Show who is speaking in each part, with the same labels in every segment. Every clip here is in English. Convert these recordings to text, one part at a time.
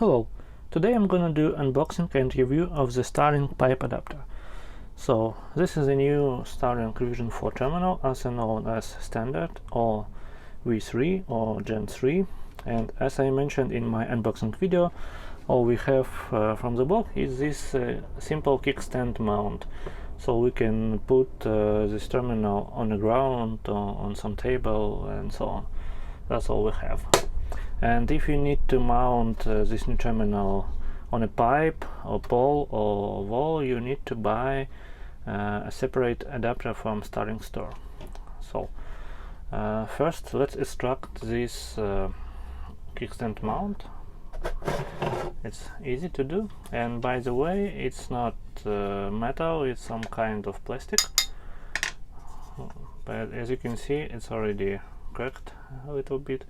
Speaker 1: Hello, today I'm gonna do unboxing and review of the Starlink pipe adapter. So this is a new Starlink REV4 terminal, also known as standard or V3 or Gen 3, and as I mentioned in my unboxing video, all we have from the box is this simple kickstand mount, so we can put this terminal on the ground or on some table and so on. That's all we have. And if you need to mount this new terminal on a pipe or pole or wall, you need to buy a separate adapter from Starlink store. So first let's extract this kickstand mount. It's easy to do, and by the way, it's not metal, it's some kind of plastic, but as you can see it's already cracked a little bit,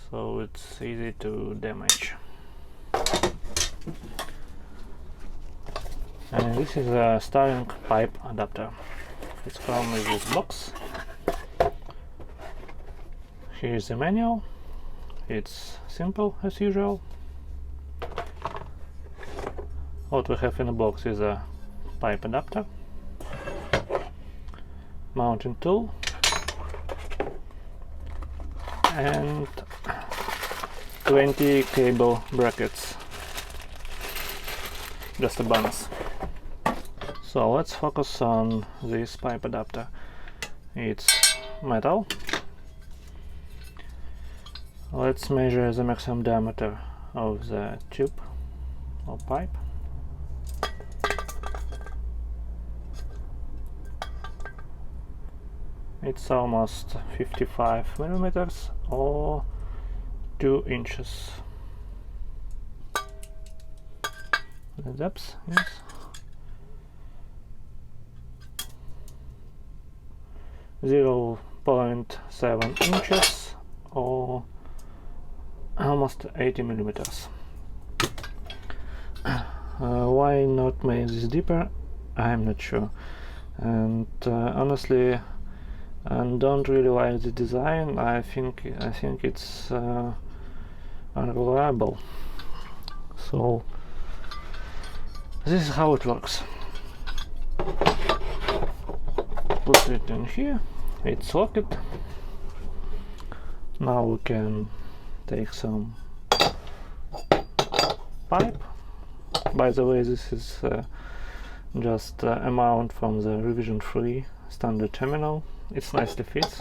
Speaker 1: so it's easy to damage. And this is a Starlink pipe adapter. It's come with this box. Here is the manual. It's simple as usual. What we have in the box is a pipe adapter, mounting tool, and 20 cable brackets, just a bonus. So let's focus on this pipe adapter. It's metal. Let's measure the maximum diameter of the tube or pipe. It's almost 55 millimeters or 2 inches. The depth, yes. Zero 0.7 inches or almost 80 millimeters. Why not make this deeper? I'm not sure, and honestly I don't really like the design. I think it's unreliable. So this is how it works. Put it in here, it's locked. Now we can take some pipe. By the way, this is just a mount from the revision 3 standard terminal. It nicely fits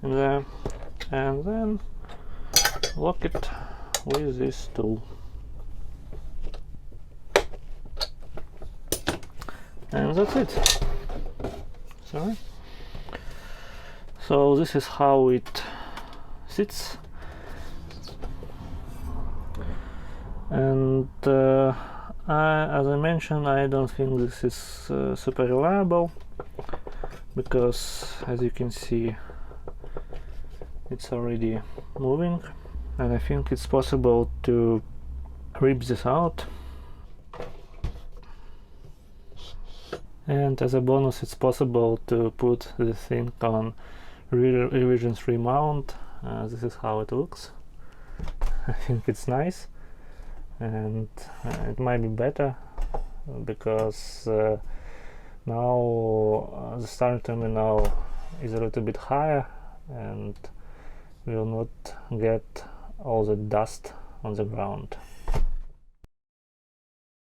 Speaker 1: in there, and then lock it with this tool. And that's it. Sorry. So this is how it sits, and as I mentioned, I don't think this is super reliable, because as you can see it's already moving, and I think it's possible to rip this out. And as a bonus, it's possible to put the thing on revision 3 mount. This is how it looks. I think it's nice, and it might be better because now the Starlink terminal is a little bit higher and will not get all the dust on the ground.